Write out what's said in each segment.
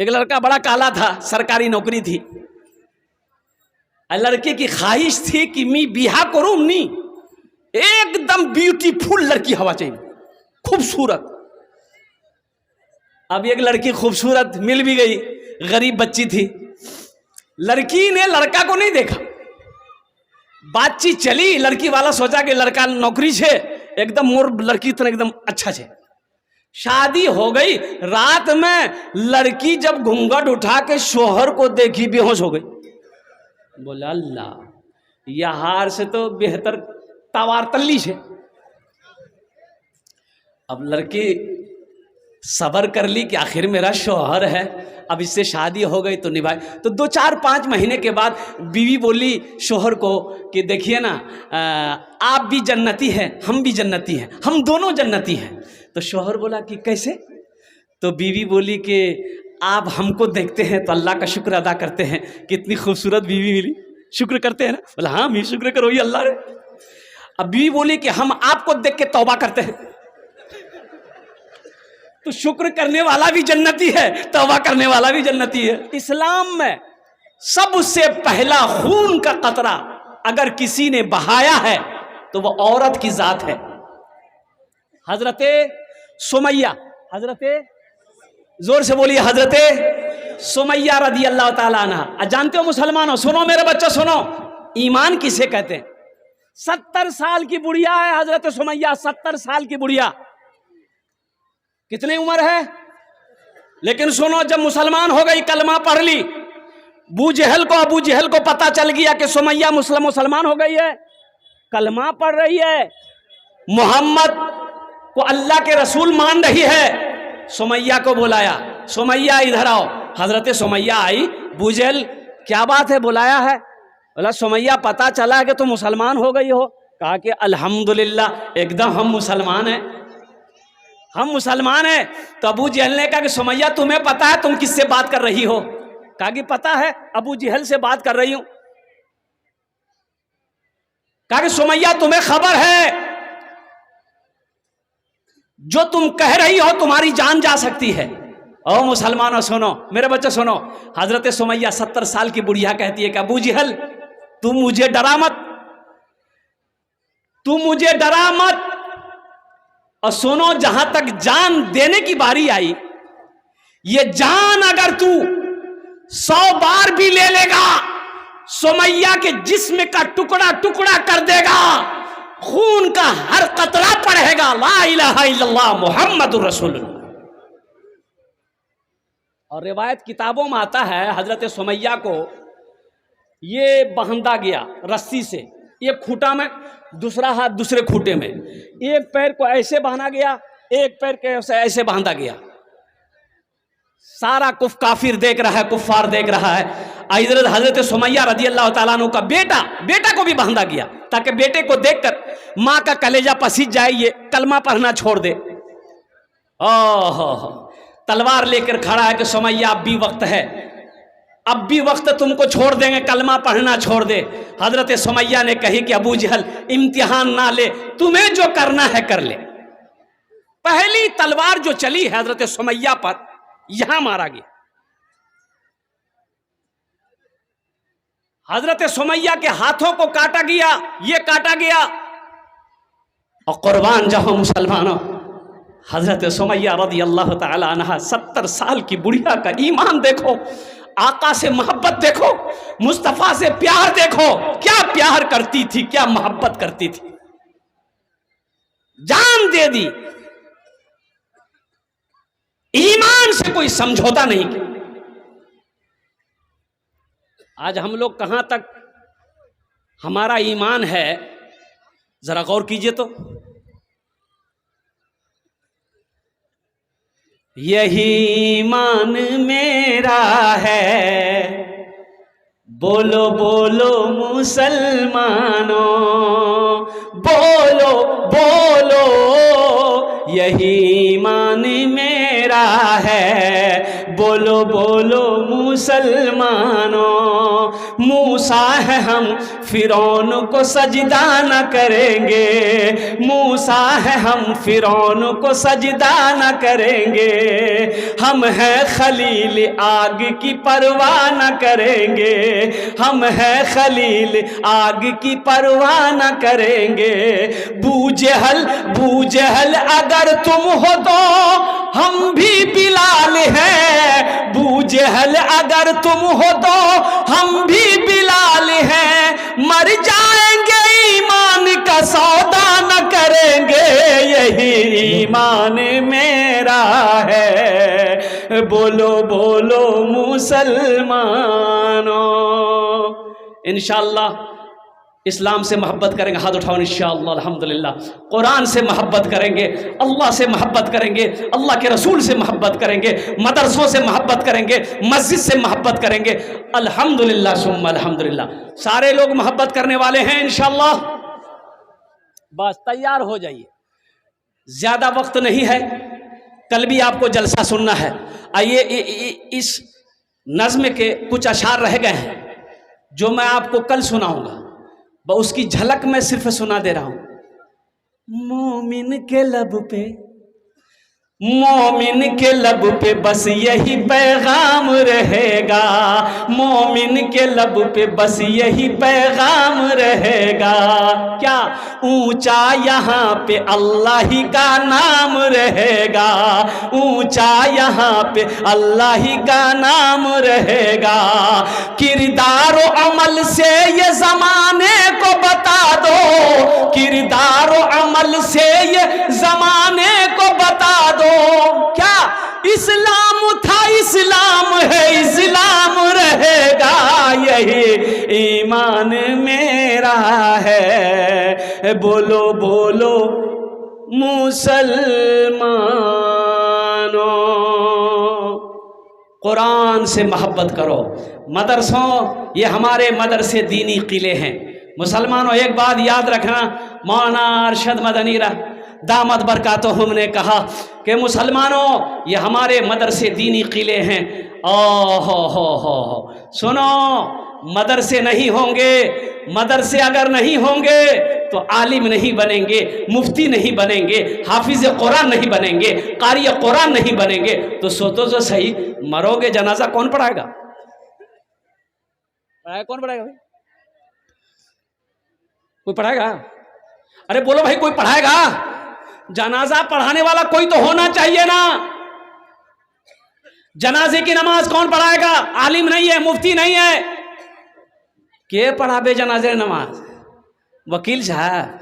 एक लड़का बड़ा काला था, सरकारी नौकरी थी। लड़के की ख्वाहिश थी कि मैं बिहा करूं, नहीं एकदम ब्यूटीफुल लड़की हवा चाहिए, खूबसूरत। अब एक लड़की खूबसूरत मिल भी गई, गरीब बच्ची थी। लड़की ने लड़का को नहीं देखा, बातचीत चली, लड़की वाला सोचा कि लड़का नौकरी से एकदम मोर लड़की तो एकदम अच्छा है। शादी हो गई। रात में लड़की जब घूंघट उठा के शोहर को देखी, बेहोश हो गई। बोला अल्लाह, यह हार से तो बेहतर तवार तल्ली से। अब लड़की सबर कर ली कि आखिर मेरा शोहर है, अब इससे शादी हो गई तो निभाए। तो 2-4-5 महीने के बाद बीवी बोली शोहर को कि देखिए ना, आप भी जन्नती हैं, हम भी जन्नती हैं, हम दोनों जन्नती हैं। तो शोहर बोला कि कैसे? तो बीवी बोली कि आप हमको देखते हैं तो अल्लाह का शुक्र अदा करते हैं कि इतनी खूबसूरत बीवी मिली, शुक्र करते हैं ना? बोला हाँ, मैं शुक्र करो ये अल्लाह रे। अब बीवी बोली कि हम आपको देख के तौबा करते हैं। तो शुक्र करने वाला भी जन्नती है, तौबा करने वाला भी जन्नती है। इस्लाम में सबसे पहला खून का कतरा अगर किसी ने बहाया है तो वो औरत की जात है। हजरते सुमैया, हजरते जोर से बोलिए, हजरते सुमैया रदी अल्लाह ताला अन्हा। जानते हो मुसलमानों, सुनो मेरे बच्चों सुनो, ईमान किसे कहते हैं? 70 साल की बुढ़िया है हजरत सुमैया, 70 साल की बुढ़िया। कितनी उम्र है? लेकिन सुनो, जब मुसलमान हो गई, कलमा पढ़ ली, अबू जहल को पता चल गया कि सुमैया मुसलमान हो गई है, कलमा पढ़ रही है, मोहम्मद को अल्लाह के रसूल मान रही है। सुमैया को बुलाया, सुमैया इधर आओ। हजरत सुमैया आई। अबू जहल क्या बात है, बुलाया है? बोला सुमैया पता चला कि तुम मुसलमान हो गई हो। कहा कि अल्हम्दुलिल्लाह, एकदम हम मुसलमान हैं, हम मुसलमान हैं। तो अबू जहल ने कहा कि सुमैया तुम्हें पता है तुम किससे बात कर रही हो? कहा कि पता है, अबू जहल से बात कर रही हूं। कहा कि सुमैया तुम्हें खबर है जो तुम कह रही हो तुम्हारी जान जा सकती है। ओ मुसलमानों सुनो, मेरे बच्चे सुनो, हजरत सुमैया 70 साल की बुढ़िया कहती है कि अबू जहल तुम मुझे डरा मत, तुम मुझे डरा मत। और सुनो, जहां तक जान देने की बारी आई, ये जान अगर तू 100 बार भी ले लेगा, सुमैया के जिस्म का टुकड़ा टुकड़ा कर देगा, खून का हर कतरा पड़ेगा ला इलाहा इल्लल्लाह मुहम्मदुर रसूलुल्लाह। और रिवायत किताबों में आता है हजरत सुमैया को ये बांधा गया रस्सी से, एक खूंटा में, दूसरा हाथ दूसरे खूंटे में, एक पैर को ऐसे बांधा गया, एक पैर के ऐसे बांधा गया। सारा काफिर देख रहा है, कुफ्फार देख रहा है। इधर हजरत सुमैया रदी अल्लाह ताला अन्हु का बेटा को भी बांधा गया ताकि बेटे को देखकर माँ का कलेजा पसीज जाए, ये कलमा पढ़ना छोड़ दे। ओह, तलवार लेकर खड़ा है कि सुमैया अब भी वक्त है, अब भी वक्त, तुमको छोड़ देंगे, कलमा पढ़ना छोड़ दे। हजरत सुमैया ने कही कि अबू जहल इम्तिहान ना ले, तुम्हें जो करना है कर ले। पहली तलवार जो चली हजरत सुमैया पर, यहां मारा गया। हजरत सुमैया के हाथों को काटा गया, ये काटा गया। और कुर्बान जाओ मुसलमानों, हजरत सुमैया रदी अल्लाह ताला अन्हा 70 साल की बुढ़िया का ईमान देखो, आका से मोहब्बत देखो, मुस्तफा से प्यार देखो, क्या प्यार करती थी, क्या मोहब्बत करती थी, जान दे दी। ईमान से कोई समझौता नहीं किया। आज हम लोग कहां तक हमारा ईमान है, जरा गौर कीजिए तो। यही ईमान मेरा है, बोलो बोलो मुसलमानों, बोलो बोलो, यही ईमान मेरा है, बोलो बोलो मुसलमानों, मूसा है हम फिरौन को सजदा न करेंगे, मूसा है हम फिरौन को सजदा न करेंगे, हम हैं खलील आग की परवाह न करेंगे, हम हैं खलील आग की परवाह न करेंगे। बूजहल अगर तुम हो तो हम भी बिलाल हैं, बूजहल अगर तुम हो तो हम भी बिलाल हैं, मर जाएंगे ईमान का सौदा न करेंगे, यही ईमान मेरा है। बोलो बोलो मुसलमानों। इंशाअल्लाह इस्लाम से मोहब्बत करेंगे, हाथ उठाओ इंशाअल्लाह अल्हम्दुलिल्लाह। कुरान से मोहब्बत करेंगे, अल्लाह से मोहब्बत करेंगे, अल्लाह के रसूल से मोहब्बत करेंगे, मदरसों से मोहब्बत करेंगे, मस्जिद से मोहब्बत करेंगे, अल्हम्दुलिल्लाह सुम्मा अल्हम्दुलिल्लाह। सारे लोग मोहब्बत करने वाले हैं इंशाअल्लाह। बस तैयार हो जाइए, ज़्यादा वक्त नहीं है, कल भी आपको जलसा सुनना है। आइए इस नज़्म के कुछ अशार रह गए हैं जो मैं आपको कल सुनाऊंगा, उसकी झलक मैं सिर्फ सुना दे रहा हूं। मोमिन के लब पे, मोमिन के लब पे बस यही पैगाम रहेगा, मोमिन के लब पे बस यही पैगाम रहेगा। क्या ऊंचा यहाँ पे अल्लाह ही का नाम रहेगा, ऊंचा यहाँ पे अल्लाह ही का नाम रहेगा। किरदार और अमल से ये जमाने को बता दो, किरदार और अमल से ये जमाने को बता दो। क्या इस्लाम था, इस्लाम है, इस्लाम रहेगा, यही ईमान मेरा है। बोलो बोलो मुसलमानों, कुरान से मोहब्बत करो। मदरसों, ये हमारे मदरसे दीनी किले हैं। मुसलमानों एक बात याद रखना, मौलाना अरशद मदनी दामद बरकातुहुम ने कहा कि मुसलमानों ये हमारे मदरसे दीनी किले हैं। हो सुनो, मदरसे नहीं होंगे, मदरसे अगर नहीं होंगे तो आलिम नहीं बनेंगे, मुफ्ती नहीं बनेंगे, हाफिज कुरान नहीं बनेंगे, कारी कुरान नहीं बनेंगे। तो सोचो तो सही, मरोगे जनाजा कौन पढ़ाएगा? कौन पढ़ाएगा भाई? कोई पढ़ाएगा? अरे बोलो भाई, कोई पढ़ाएगा? जनाजा पढ़ाने वाला कोई तो होना चाहिए ना। जनाजे की नमाज कौन पढ़ाएगा? आलिम नहीं है, मुफ्ती नहीं है, के पढ़ाबे जनाजे नमाज? वकील साहब।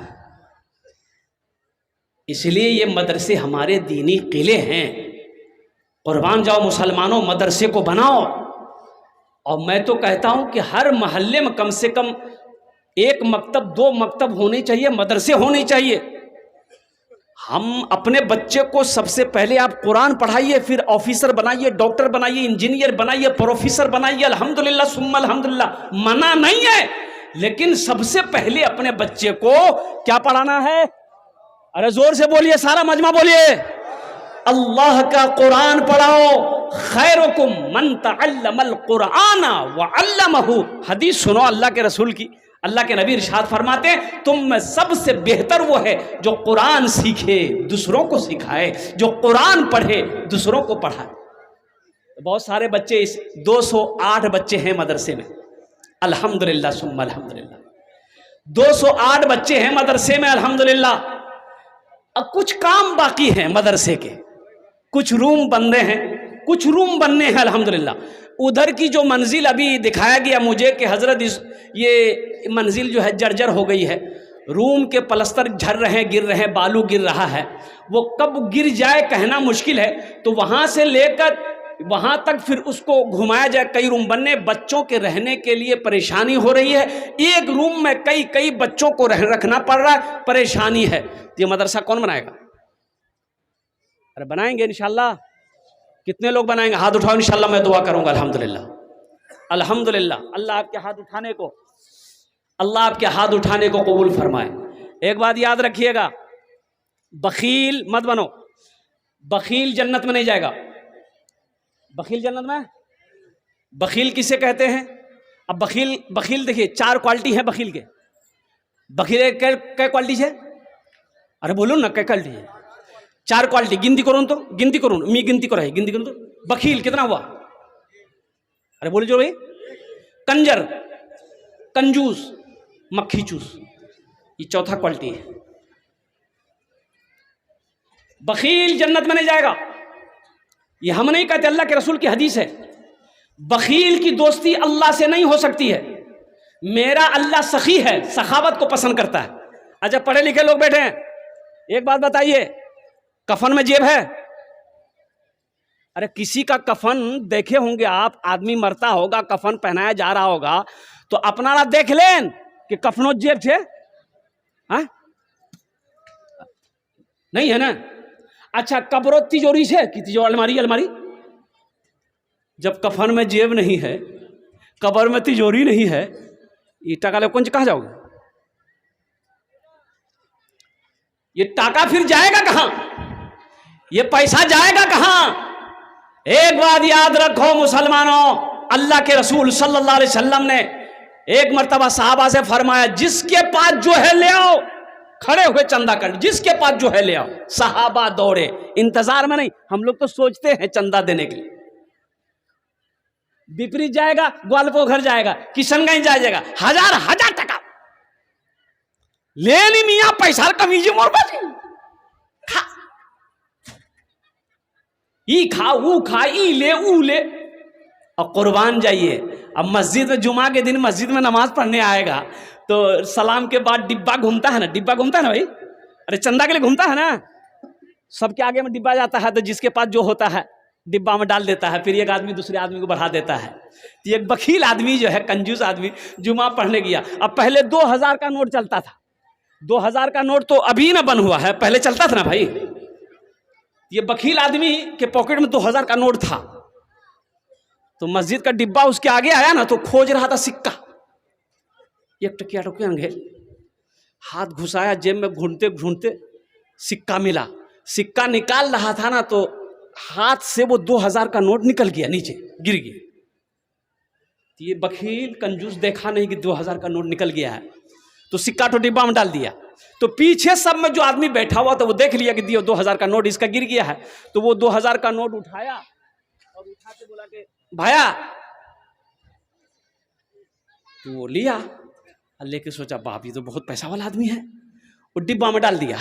इसलिए ये मदरसे हमारे दीनी किले हैं। कुर्बान जाओ मुसलमानों, मदरसे को बनाओ। और मैं तो कहता हूं कि हर मोहल्ले में कम से कम एक मकतब, दो मकतब होने चाहिए, मदरसे होने चाहिए। हम अपने बच्चे को सबसे पहले आप कुरान पढ़ाइए, फिर ऑफिसर बनाइए, डॉक्टर बनाइए, इंजीनियर बनाइए, प्रोफेसर बनाइए, अल्हम्दुलिल्लाह सुम्मा अल्हम्दुलिल्लाह। मना नहीं है, लेकिन सबसे पहले अपने बच्चे को क्या पढ़ाना है? अरे जोर से बोलिए, सारा मजमा बोलिए, अल्लाह का कुरान पढ़ाओ। खैरुकुम मन तअल्लमल कुराना व अल्लमहु। हदीस सुनो अल्लाह के रसूल की। अल्लाह के नबी इरशाद फरमाते हैं, तुम में सबसे बेहतर वो है जो कुरान सीखे, दूसरों को सिखाए, जो कुरान पढ़े, दूसरों को पढ़ाए। बहुत सारे बच्चे, इस 208 बच्चे हैं मदरसे में, अल्हम्दुलिल्लाह सुम्मा अल्हम्दुलिल्लाह। 208 बच्चे हैं मदरसे में, अल्हम्दुलिल्लाह। अब कुछ काम बाकी हैं मदरसे के, कुछ रूम बनने हैं, कुछ रूम बनने हैं, अल्हम्दुलिल्लाह। उधर की जो मंजिल अभी दिखाया गया मुझे कि हजरत ये मंजिल जो है जर्जर हो गई है, रूम के पलस्तर झड़ रहे हैं, गिर रहे हैं, बालू गिर रहा है, वो कब गिर जाए कहना मुश्किल है। तो वहाँ से लेकर वहाँ तक फिर उसको घुमाया जाए, कई रूम बनने, बच्चों के रहने के लिए परेशानी हो रही है। एक रूम में कई बच्चों को रखना पड़ रहा है, परेशानी है। ये मदरसा कौन बनाएगा? अरे बनाएंगे इंशाल्लाह। कितने लोग बनाएंगे? हाथ उठाओ, इंशाल्लाह मैं दुआ करूंगा। अल्हम्दुलिल्लाह अल्हम्दुलिल्लाह। अल्लाह आपके हाथ उठाने को, अल्लाह आपके हाथ उठाने को कबूल फरमाए। एक बात याद रखिएगा, बखील मत बनो। बखील जन्नत में नहीं जाएगा। बखील जन्नत में? बखील किसे कहते हैं? अब बखील देखिए, 4 क्वालिटी है बखील के। बखील कै क्वालिटी है? अरे बोलो ना, कै क्वालिटी है? 4 क्वालिटी गिनती करो तो, गिनती करो मी गिनती करो है, गिनती करो तो बखील कितना हुआ? अरे बोलो जो भाई, कंजर, कंजूस, मक्खी चूस, ये चौथा क्वालिटी है। बखील जन्नत में नहीं जाएगा। ये हम नहीं कहते, अल्लाह के रसूल की हदीस है। बखील की दोस्ती अल्लाह से नहीं हो सकती है। मेरा अल्लाह सखी है, सखावत को पसंद करता है। अच्छा पढ़े लिखे लोग बैठे हैं, एक बात बताइए, कफन में जेब है? अरे किसी का कफन देखे होंगे आप, आदमी मरता होगा, कफन पहनाया जा रहा होगा, तो अपना देख लें कि कफनों जेब छे? हाँ नहीं है ना? अच्छा कब्रों तिजोरी से कि तिजोरी अलमारी? जब कफन में जेब नहीं है, कब्र में तिजोरी नहीं है, ये टाका ले कौन कहाँ जाओगे? ये टाका फिर जाएगा कहां? ये पैसा जाएगा कहां? एक बात याद रखो मुसलमानों, अल्लाह के रसूल सल्लल्लाहु अलैहि वसल्लम ने एक मर्तबा सहाबा से फरमाया, जिसके पास जो है ले आओ। खड़े हुए चंदा कर, जिसके पास जो है ले आओ। सहाबा दौड़े, इंतजार में नहीं। हम लोग तो सोचते हैं चंदा देने के लिए, विपरीत जाएगा, ग्वालपोखर जाएगा, किशनगंज जाएगा, हजार टका लेनी मियाँ, पैसा कमीज मोड़ बची खा, ई खा ऊ खा, ई ले ऊ ले, और कुर्बान जाइए। अब मस्जिद में जुमा के दिन मस्जिद में नमाज पढ़ने आएगा तो सलाम के बाद डिब्बा घूमता है ना, डिब्बा घूमता है ना भाई, अरे चंदा के लिए घूमता है ना, सबके आगे में डिब्बा जाता है, तो जिसके पास जो होता है डिब्बा में डाल देता है, फिर एक आदमी दूसरे आदमी को बढ़ा देता है। तो एक बखील आदमी जो है, कंजूस आदमी, जुमा पढ़ने गया। अब पहले 2000 का नोट चलता था, 2000 का नोट तो अभी ना बन हुआ है, पहले चलता था ना भाई। ये बखील आदमी के पॉकेट में 2000 का नोट था, तो मस्जिद का डिब्बा उसके आगे आया ना, तो खोज रहा था सिक्का, 1 टकिया अंगेल, हाथ घुसाया जेब में, ढूंढते ढूंढते सिक्का मिला। सिक्का निकाल रहा था ना, तो हाथ से वो 2000 का नोट निकल गया, नीचे गिर गया। ये बखील कंजूस देखा नहीं कि 2000 का नोट निकल गया है, तो सिक्का तो डिब्बा में डाल दिया। तो पीछे सब में जो आदमी बैठा हुआ था वो देख लिया कि दियो 2000 का नोट इसका गिर गया है, तो वो 2000 का नोट उठाया और उठा के बोला कि भाया, तो वो लिया, लेके सोचा बाप ये तो बहुत पैसा वाला आदमी है, वो डिब्बा में डाल दिया।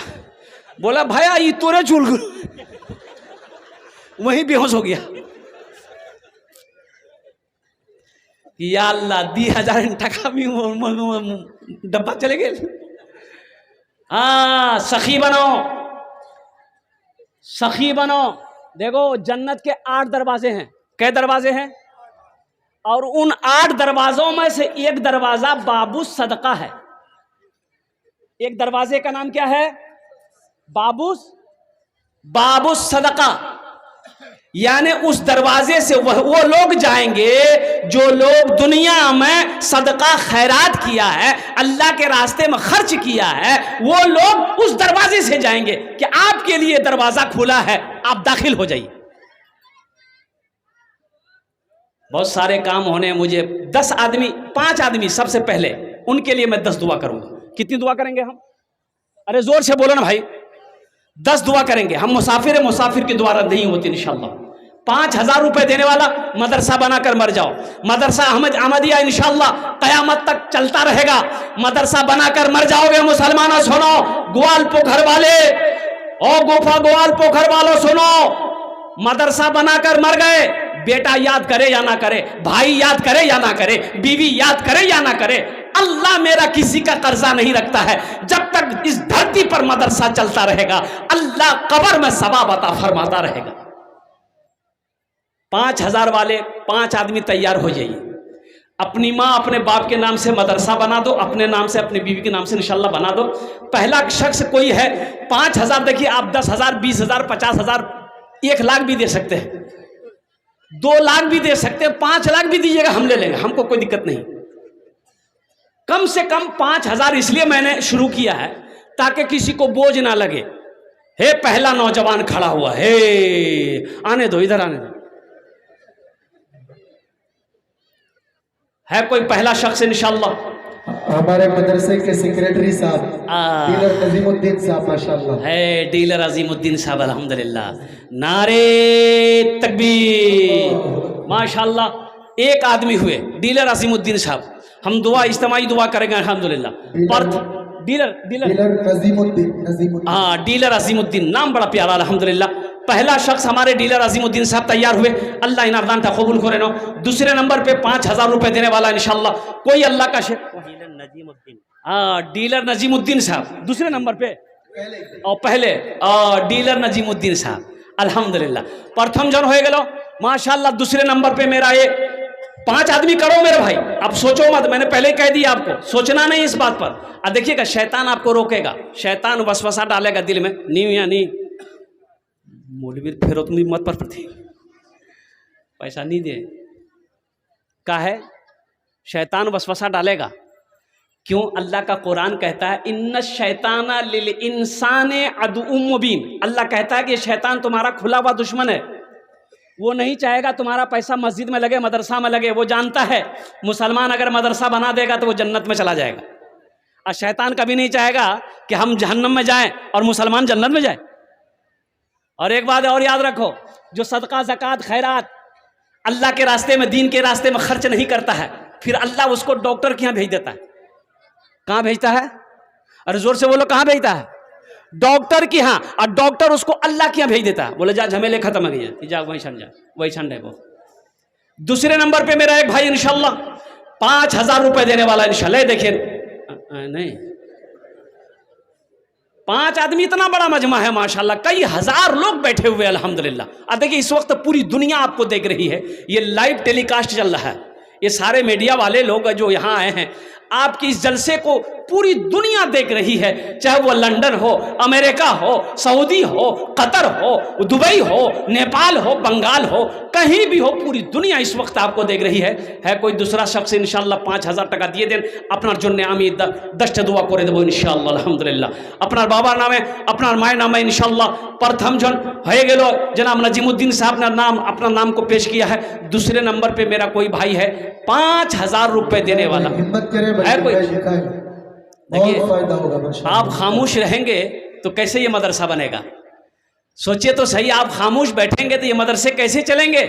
बोला भाया ये तोरे चूल, वहीं बेहोश हो गया। या अल्लाह, 2000 टका भी डब्बा चले गए। हाँ, सखी बनो, सखी बनो। देखो जन्नत के 8 दरवाजे हैं। कै दरवाजे हैं? और उन 8 दरवाजों में से एक दरवाजा बाबू सदका है। एक दरवाजे का नाम क्या है? बाबू सदका। यानी उस दरवाजे से वो लोग जाएंगे जो लोग दुनिया में सदका खैरात किया है, अल्लाह के रास्ते में खर्च किया है, वो लोग उस दरवाजे से जाएंगे कि आपके लिए दरवाजा खुला है, आप दाखिल हो जाइए। बहुत सारे काम होने, मुझे 10 आदमी 5 आदमी सबसे पहले, उनके लिए मैं 10 दुआ करूंगा। कितनी दुआ करेंगे हम? अरे जोर से बोलो ना भाई। 10 दुआ करेंगे हम। मुसाफिर की दुआ रद्द नहीं होती इंशाल्लाह। 5000 रुपए देने वाला मदरसा बनाकर मर जाओ। मदरसा अहमदिया इंशाल्लाह कयामत तक चलता रहेगा। मदरसा बनाकर मर जाओगे मुसलमानों, सुनो। ग्वाल पोखर वाले, ओ गोफा ग्वाल पोखर वालों सुनो, मदरसा बनाकर मर गए, बेटा याद करे या ना करे, भाई याद करे या ना करे, बीवी याद करे या ना करे, अल्लाह मेरा किसी का कर्जा नहीं रखता है। जब तक इस धरती पर मदरसा चलता रहेगा, अल्लाह कब्र में सवाब अता फरमाता रहेगा। 5000 वाले 5 आदमी तैयार हो जाइए। अपनी माँ अपने बाप के नाम से मदरसा बना दो, अपने नाम से अपनी बीवी के नाम से इंशाल्लाह बना दो। पहला शख्स कोई है, 5000, देखिए आप 10,000, 20,000, 50,000, 1 लाख भी दे सकते हैं, 2 लाख भी दे सकते हैं, 5 लाख भी दीजिएगा, हम ले लेंगे, हमको कोई दिक्कत नहीं। कम से कम 5000 इसलिए मैंने शुरू किया है ताकि किसी को बोझ ना लगे। हे पहला नौजवान खड़ा हुआ, हे आने दो, इधर आने दो, है कोई पहला शख्स इंशाअल्लाह? हमारे मदरसे के सेक्रेटरी साहब डीलर नजीमुद्दीन साहब माशाल्लाह। है डीलर अजीमुद्दीन साहब अल्हम्दुलिल्लाह। नारे तकबीर माशाल्लाह। एक आदमी हुए डीलर अजीमुद्दीन साहब। हम दुआ इज्तिमाई दुआ करेंगे अल्हम्दुलिल्लाह। पर्थ डीलर डीलर नजीमुद्दीन हाँ डीलर अजीमुद्दीन नाम बड़ा प्यारा अल्हम्दुलिल्लाह। पहला शख्स हमारे डीलर अजीमुद्दीन साहब तैयार हुए। अल्लाह इन अरदान का कबूल करे नो। दूसरे नंबर पे 5,000 रुपए देने वाला इंशाल्लाह कोई अल्लाह का शेख। हाँ डीलर नजीमुद्दीन साहब दूसरे नंबर पे और पहले डीलर नजीमुद्दीन साहब अल्हम्दुलिल्लाह। प्रथम जन हो गलो माशाल्लाह। दूसरे नंबर पे मेरा ये 5 आदमी करो मेरे भाई। अब सोचो मत, मैंने पहले ही कह दिया आपको सोचना नहीं इस बात पर। अब देखिएगा शैतान आपको रोकेगा, शैतान वसवसा डालेगा दिल में नी या नी मौलवी फेरो तुम मत पर प्रति पैसा नहीं दे का है। शैतान वसवसा डालेगा। क्यों? अल्लाह का कुरान कहता है इन्न शैताना लिल इंसाने अदुउम मुबीन। अल्लाह कहता है कि शैतान तुम्हारा खुला हुआ दुश्मन है। वो नहीं चाहेगा तुम्हारा पैसा मस्जिद में लगे, मदरसा में लगे। वो जानता है मुसलमान अगर मदरसा बना देगा तो वो जन्नत में चला जाएगा। और शैतान कभी नहीं चाहेगा कि हम जहन्नम में जाएं और मुसलमान जन्नत में जाए। और एक बात और याद रखो, जो सदका ज़कात खैरात अल्लाह के रास्ते में दीन के रास्ते में खर्च नहीं करता है, फिर अल्लाह उसको डॉक्टर के यहाँ भेज देता है। कहाँ भेजता है? अरे जोर से बोलो, कहाँ भेजता है? डॉक्टर की यहाँ। और डॉक्टर उसको अल्लाह के यहाँ भेज देता है। बोले जा झमेले खत्म हो गए, जा वही छन, जा वही छन रहे वो। दूसरे नंबर पे मेरा एक भाई इंशाल्लाह 5,000 रुपए देने वाला इंशाल्लाह। देखिए नहीं 5 आदमी इतना बड़ा मजमा है माशाल्लाह, कई हजार लोग बैठे हुए अल्हम्दुलिल्लाह। अब देखिए इस वक्त पूरी दुनिया आपको देख रही है, ये लाइव टेलीकास्ट चल रहा है। ये सारे मीडिया वाले लोग जो यहाँ आए हैं आपकी इस जलसे को पूरी दुनिया देख रही है, चाहे वो लंदन हो, अमेरिका हो, सऊदी हो, कतर हो, दुबई हो, नेपाल हो, बंगाल हो, कहीं भी हो, पूरी दुनिया इस वक्त आपको देख रही है कोई दूसरा शख्स इंशाल्लाह 5,000 टाका दिए दें अपना जन्ने आमी दस्ट दुआ करे देव इंशाल्लाह अल्हम्दुलिल्लाह। अपना बाबा नामे अपना माय नामे इंशाल्लाह प्रथम जन हो गेलो जनाब नजीमुद्दीन साहब ने नाम अपना नाम को पेश किया है। दूसरे नंबर पे मेरा कोई भाई है 5,000 रुपए देने वाला है कोई। देखिए आप खामोश रहेंगे तो कैसे ये मदरसा बनेगा? सोचिए तो सही, आप खामोश बैठेंगे तो ये मदरसे कैसे चलेंगे?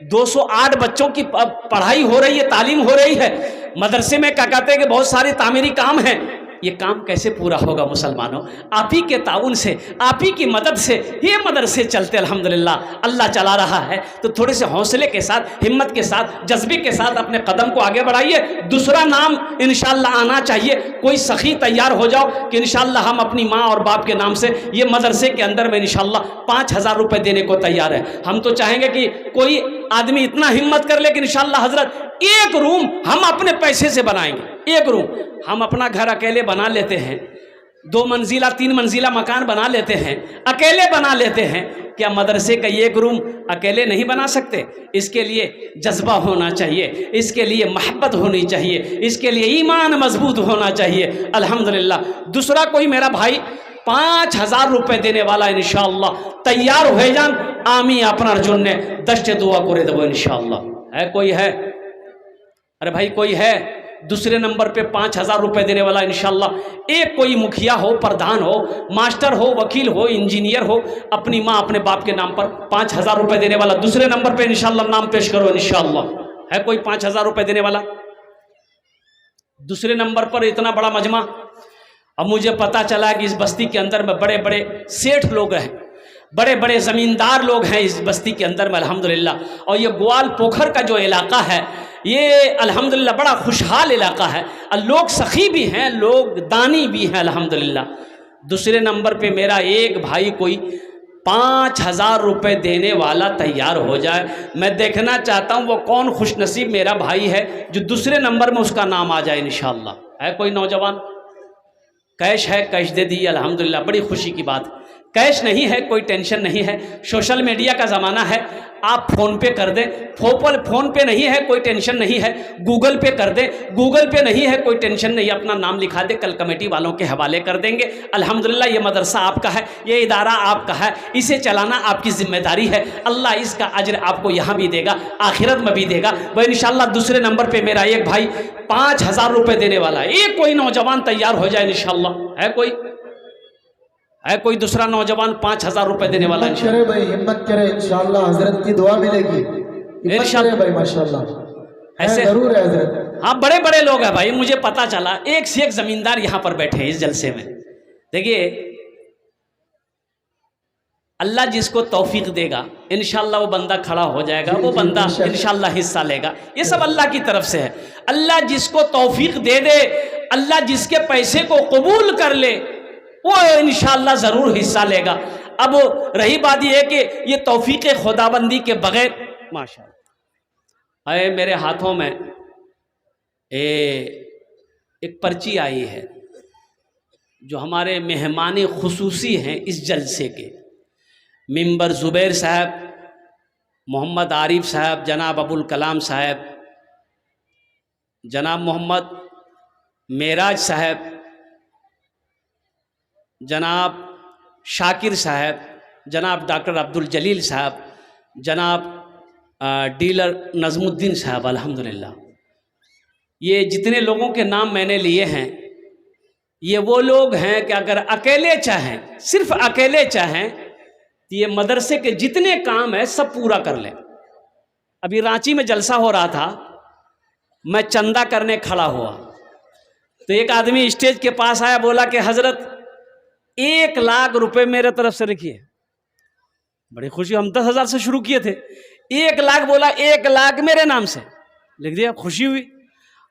208 बच्चों की पढ़ाई हो रही है, तालीम हो रही है। मदरसे में क्या कहते हैं कि बहुत सारे तामीरी काम हैं। ये काम कैसे पूरा होगा मुसलमानों? आप ही के ताउन से, आप ही की मदद से ये मदरसे चलते अल्हम्दुलिल्लाह। अल्लाह चला रहा है तो थोड़े से हौसले के साथ, हिम्मत के साथ, जज्बे के साथ अपने कदम को आगे बढ़ाइए। दूसरा नाम इंशाल्लाह आना चाहिए। कोई सखी तैयार हो जाओ कि इंशाल्लाह हम अपनी माँ और बाप के नाम से ये मदरसे के अंदर में इंशाल्लाह 5,000 रुपये देने को तैयार है। हम तो चाहेंगे कि कोई आदमी इतना हिम्मत कर ले कि इंशाल्लाह हजरत एक रूम हम अपने पैसे से बनाएंगे। एक रूम हम अपना घर अकेले बना लेते हैं, 2 मंजिला 3 मंजिला मकान बना लेते हैं, अकेले बना लेते हैं। क्या मदरसे का एक रूम अकेले नहीं बना सकते? इसके लिए जज्बा होना चाहिए, इसके लिए मोहब्बत होनी चाहिए, इसके लिए ईमान मजबूत होना चाहिए अल्हम्दुलिल्लाह। दूसरा कोई मेरा भाई 5,000 रुपये देने वाला इंशाअल्लाह तैयार हो जान आमी अपना जुन्ने दस्ते दुआ करे देव इंशाअल्लाह। है कोई है? अरे भाई कोई है? दूसरे नंबर पे 5,000 रुपये देने वाला इंशाल्लाह। एक कोई मुखिया हो, प्रधान हो, मास्टर हो, वकील हो, इंजीनियर हो, अपनी माँ अपने बाप के नाम पर 5,000 रुपये देने वाला दूसरे नंबर पे इंशाल्लाह नाम पेश करो इंशाल्लाह। है कोई 5,000 रुपये देने वाला? दूसरे नंबर पर इतना बड़ा मजमा। अब मुझे पता चला कि इस बस्ती के अंदर में बड़े बड़े सेठ लोग हैं, बड़े बड़े ज़मींदार लोग हैं इस बस्ती के अंदर में अल्हम्दुलिल्लाह। और ये ग्वाल पोखर का जो इलाका है ये अल्हम्दुलिल्लाह बड़ा खुशहाल इलाका है। लोग सखी भी हैं, लोग दानी भी हैं अल्हम्दुलिल्लाह। दूसरे नंबर पे मेरा एक भाई कोई 5,000 रुपये देने वाला तैयार हो जाए। मैं देखना चाहता हूँ वो कौन खुशनसीब मेरा भाई है जो दूसरे नंबर में उसका नाम आ जाए इंशाअल्लाह। है कोई नौजवान? कैश है, कैश दे दी अल्हम्दुलिल्लाह, बड़ी खुशी की बात। कैश नहीं है कोई टेंशन नहीं है, सोशल मीडिया का ज़माना है, आप फ़ोन पे कर दें, फ़ोन पे नहीं है कोई टेंशन नहीं है, गूगल पे कर दें, गूगल पे नहीं है कोई टेंशन नहीं, अपना नाम लिखा दे, कल कमेटी वालों के हवाले कर देंगे। अल्हम्दुलिल्लाह ये मदरसा आपका है, ये इदारा आपका है, इसे चलाना आपकी जिम्मेदारी है। अल्लाह इसका अज्र आपको यहाँ भी देगा, आखिरत में भी देगा। वह इंशाअल्लाह दूसरे नंबर पर मेरा एक भाई 5,000 रुपये देने वाला है। एक कोई नौजवान तैयार हो जाए इंशाअल्लाह, है कोई दूसरा नौजवान 5,000 रुपए देने वाला है? करे भाई, हिम्मत करे, इंशाअल्लाह हजरत की दुआ मिलेगी। हिम्मत करे भाई, माशाअल्लाह ऐसे जरूर है हजरत। हाँ, बड़े बड़े लोग हैं भाई, मुझे पता चला एक से एक जमींदार यहाँ पर बैठे हैं इस जलसे में। देखिए अल्लाह जिसको तौफीक देगा इंशाअल्लाह वो बंदा खड़ा हो जाएगा, वो बंदा इंशाअल्लाह हिस्सा लेगा। ये सब अल्लाह की तरफ से है। अल्लाह जिसको तौफीक दे दे, अल्लाह जिसके पैसे को कबूल कर ले, वो इंशाअल्लाह ज़रूर हिस्सा लेगा। अब रही बात यह है कि ये तौफीक खुदाबंदी के बगैर माशाअल्लाह, अरे मेरे हाथों में एक पर्ची आई है जो हमारे मेहमान खुसूसी हैं इस जलसे के, मिंबर ज़ुबैर साहब, मोहम्मद आरिफ साहब, जनाब अबुल कलाम साहब, जनाब मोहम्मद मेराज साहब, जनाब शाकिर साहब, जनाब डॉक्टर अब्दुल जलील साहब, जनाब डीलर नज़मुद्दीन साहब। अल्हम्दुलिल्लाह ये जितने लोगों के नाम मैंने लिए हैं, ये वो लोग हैं कि अगर अकेले चाहें, सिर्फ अकेले चाहें तो ये मदरसे के जितने काम है सब पूरा कर लें। अभी रांची में जलसा हो रहा था, मैं चंदा करने खड़ा हुआ तो एक आदमी स्टेज के पास आया, बोला कि हजरत 1 लाख रुपए मेरे तरफ से लिखिए। बड़ी खुशी, हम 10,000 से शुरू किए थे। 1 लाख बोला, 1 लाख मेरे नाम से लिख दिया। खुशी हुई।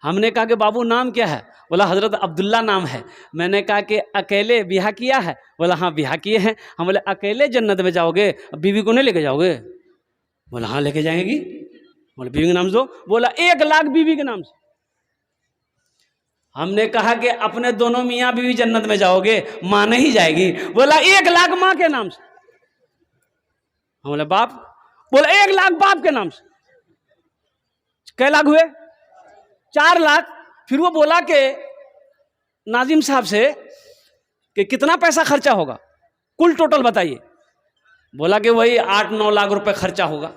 हमने कहा कि बाबू नाम क्या है? बोला हजरत अब्दुल्ला नाम है। मैंने कहा कि अकेले ब्याह किया है? बोला हाँ ब्याह किए हैं। हम बोले अकेले जन्नत में जाओगे, बीवी को नहीं लेके जाओगे? बोला हाँ लेके जाएंगी। बोले बीवी के नाम से दो। बोला 1 लाख बीवी के नाम से। हमने कहा कि अपने दोनों मियाँ बीवी जन्नत में जाओगे, माँ नहीं जाएगी? बोला 1 लाख माँ के नाम से। हम बोले बाप? बोला 1 लाख बाप के नाम से। कै लाख हुए? 4 लाख। फिर वो बोला कि नाजिम साहब से कि कितना पैसा खर्चा होगा, कुल टोटल बताइए। बोला कि वही 8-9 लाख रुपए खर्चा होगा।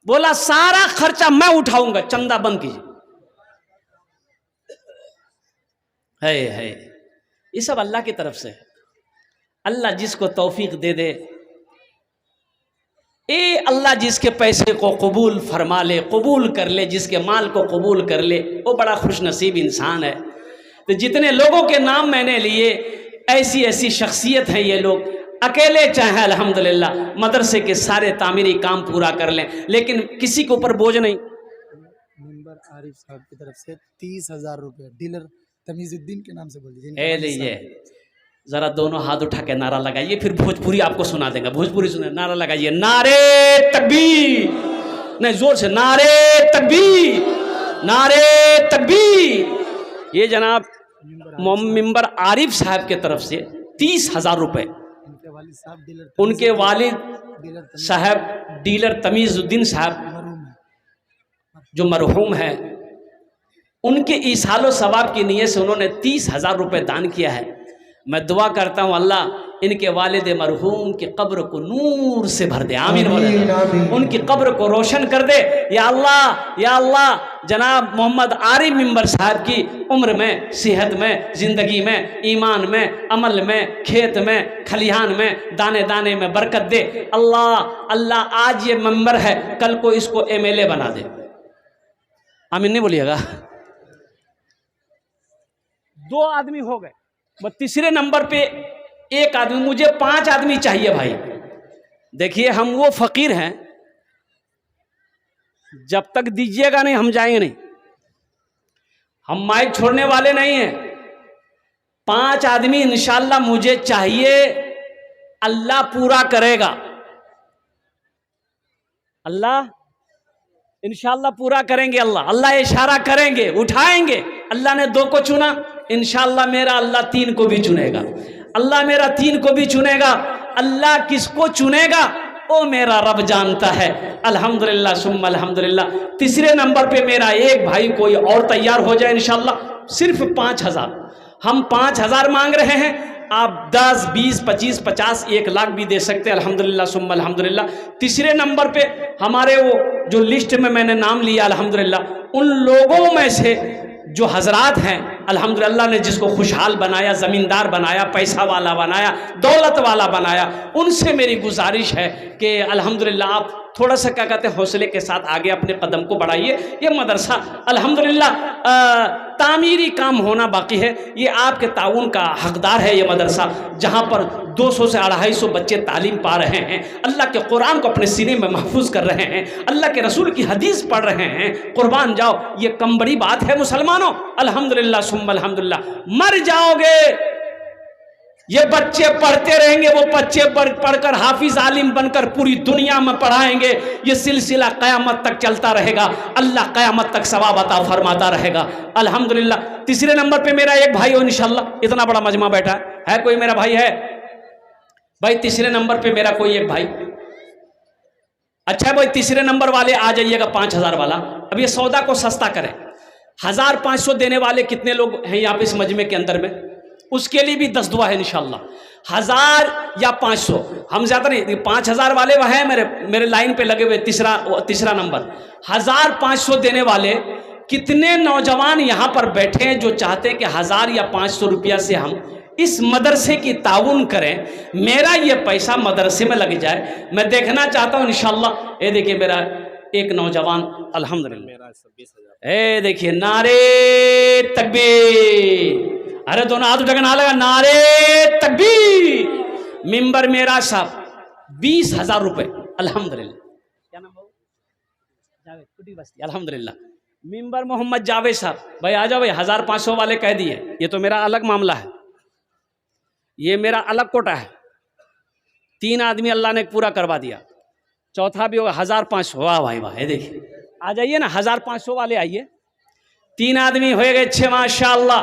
बोला सारा खर्चा मैं उठाऊंगा, चंदा बंद कीजिए। है ये सब अल्लाह की तरफ से है। अल्लाह जिसको तौफीक दे दे, अल्लाह जिसके पैसे को कबूल फरमा ले, कबूल कर ले, जिसके माल को कबूल कर ले, वो बड़ा खुश नसीब इंसान है। तो जितने लोगों के नाम मैंने लिए, ऐसी ऐसी शख्सियत हैं ये लोग। अकेले चाहे अल्हम्दुलिल्लाह मदरसे के सारे तामीरी काम पूरा कर लें, लेकिन किसी के ऊपर बोझ नहीं। मिंबर आरिफ साहब की तरफ से 30,000 रुपये डीलर तमीजुद्दीन के नाम से बोल दीजिए। लीजिए जरा दोनों हाथ उठा के नारा लगाइए, फिर भोजपुरी आपको सुना देंगे। भोजपुरी सुने, नारा लगाइए, नारे तकबीर, नहीं जोर से, नारे तकबीर, नारे तकबीर। ये जनाब मिंबर आरिफ साहब के तरफ से 30,000 रुपये, उनके वालिद साहब डीलर तमीजुद्दीन साहब जो मरहूम है, उनके ईसालो सवाब की नीयत से उन्होंने 30,000 रुपये दान किया है। मैं दुआ करता हूँ अल्लाह इनके वालिद मरहूम की कब्र को नूर से भर दे, आमीन बोले, उनकी कब्र को रोशन कर दे। या अल्लाह जनाब मोहम्मद आरिफ मिंबर साहब की उम्र में, सेहत में, ज़िंदगी में, ईमान में, अमल में, खेत में, खलिहान में, दाने दाने में बरकत दे। अल्लाह आज ये मेंबर है, कल को इसको MLA बना दे। आमीन नहीं बोलिएगा? 2 आदमी हो गए, तीसरे नंबर पे एक आदमी, मुझे 5 आदमी चाहिए भाई। देखिए हम वो फकीर हैं, जब तक दीजिएगा नहीं हम जाएंगे नहीं। हम माइक छोड़ने वाले नहीं हैं। 5 आदमी इंशाअल्लाह मुझे चाहिए, अल्लाह पूरा करेगा। अल्लाह इंशाअल्लाह पूरा करेंगे। अल्लाह इशारा करेंगे, उठाएंगे। अल्लाह ने 2 को चुना, इंशाअल्लाह मेरा अल्लाह 3 को भी चुनेगा। अल्लाह मेरा 3 को भी चुनेगा। अल्लाह किसको चुनेगा वो मेरा रब जानता है। अल्हम्दुलिल्लाह सुम्मा अल्हम्दुलिल्लाह। तीसरे नंबर पे मेरा एक भाई कोई और तैयार हो जाए इंशाल्लाह, सिर्फ 5,000, हम 5,000 मांग रहे हैं, आप 10, 20, 25, 50, 1 लाख भी दे सकते हैं। अल्हम्दुलिल्लाह सुम्मा अल्हम्दुलिल्लाह। तीसरे नंबर पे हमारे वो जो लिस्ट में मैंने नाम लिया अल्हम्दुलिल्लाह, उन लोगों में से जो हजरात हैं अल्हम्दुलिल्लाह ने जिसको खुशहाल बनाया, ज़मींदार बनाया, पैसा वाला बनाया, दौलत वाला बनाया, उनसे मेरी गुजारिश है कि अल्हम्दुलिल्लाह आप थोड़ा सा क्या कहते हैं हौसले के साथ आगे अपने कदम को बढ़ाइए। ये मदरसा अल्हम्दुलिल्लाह तामीरी काम होना बाकी है, ये आपके ताउन का हकदार है। ये मदरसा जहाँ पर 200 से 250 बच्चे तालीम पा रहे हैं, अल्लाह के कुरान को अपने सीने में महफूज कर रहे हैं, अल्लाह के रसूल की हदीस पढ़ रहे हैं, कुर्बान जाओ, ये कम बड़ी बात है मुसलमानों। अल्हम्दुलिल्लाह सुम्मा अल्हम्दुलिल्लाह। मर जाओगे, ये बच्चे पढ़ते रहेंगे, वो बच्चे पढ़कर हाफिज आलिम बनकर पूरी दुनिया में पढ़ाएंगे। ये सिलसिला क़यामत तक चलता रहेगा, अल्लाह क़यामत तक सवाब अता फरमाता रहेगा। अल्हम्दुलिल्लाह। तीसरे नंबर पे मेरा एक भाई हो इंशाल्लाह, इतना बड़ा मजमा बैठा है कोई मेरा भाई है भाई? तीसरे नंबर पे मेरा कोई एक भाई, अच्छा भाई तीसरे नंबर वाले आ जाइएगा 5,000 वाला। अब ये सौदा को सस्ता करें, 1,500 देने वाले कितने लोग हैं यहाँ पे इस मजमे के अंदर में? उसके लिए भी 10 दुआ है इंशाल्लाह। 1,000 या 500, हम ज़्यादा नहीं, 5,000 वाले वह हैं मेरे लाइन पे लगे हुए। तीसरा नंबर 1,500 देने वाले कितने नौजवान यहाँ पर बैठे हैं जो चाहते हैं कि 1,000 या 500 रुपया से हम इस मदरसे की ताउन करें, मेरा ये पैसा मदरसे में लग जाए। मैं देखना चाहता हूँ इंशाल्लाह। ये देखिए मेरा एक नौजवान अल्हम्दुलिल्लाह, ए देखिए नारे तकबीर, अरे दोनों हाथ उठा के ना लगा, नारे तकबीर। मिंबर मेरा साहब 20,000 रुपए अल्हम्दुलिल्लाह। क्या नाम जावेद कुटी बस्ती अल्हम्दुलिल्लाह। मिंबर मोहम्मद जावेद साहब, भाई आ जाओ भाई। 1,500 वाले कह दिए, ये तो मेरा अलग मामला है, ये मेरा अलग कोटा है। 3 आदमी अल्लाह ने पूरा करवा दिया, चौथा भी होगा 1,500। वाह भाई वाह, ये देखिए आ जाइए ना 1,500 वाले आइए। 3 आदमी हो गए 6 माशाअल्लाह।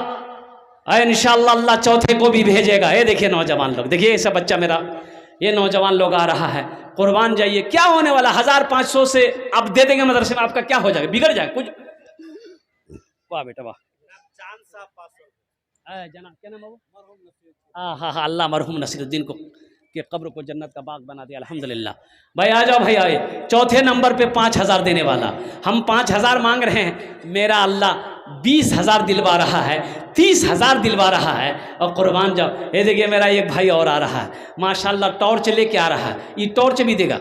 इंशाअल्लाह अल्लाह चौथे को भी भेजेगा। ये देखिए नौजवान लोग, देखिए ऐसा बच्चा मेरा, ये नौजवान लोग आ रहा है। कुर्बान जाइए, क्या होने वाला 1,500 से आप दे देंगे मदरसे में, आपका क्या हो जाएगा? बिगड़ जाए कुछ? वाह बेटा वाह। जना क्या नाम है वो? हाँ, अल्लाह मरहूम नसीरुद्दीन को के कब्र को जन्नत का बाग बना दिया अल्हम्दुलिल्लाह। भाई आ जाओ भाई आए। चौथे नंबर पे 5,000 देने वाला, हम 5,000 मांग रहे हैं, मेरा अल्लाह 20,000 दिलवा रहा है, 30,000 दिलवा रहा है। और कुर्बान जाओ, ये देखिए मेरा एक भाई और आ रहा है माशाल्लाह, टॉर्च लेके आ रहा है, ये टॉर्च भी देगा।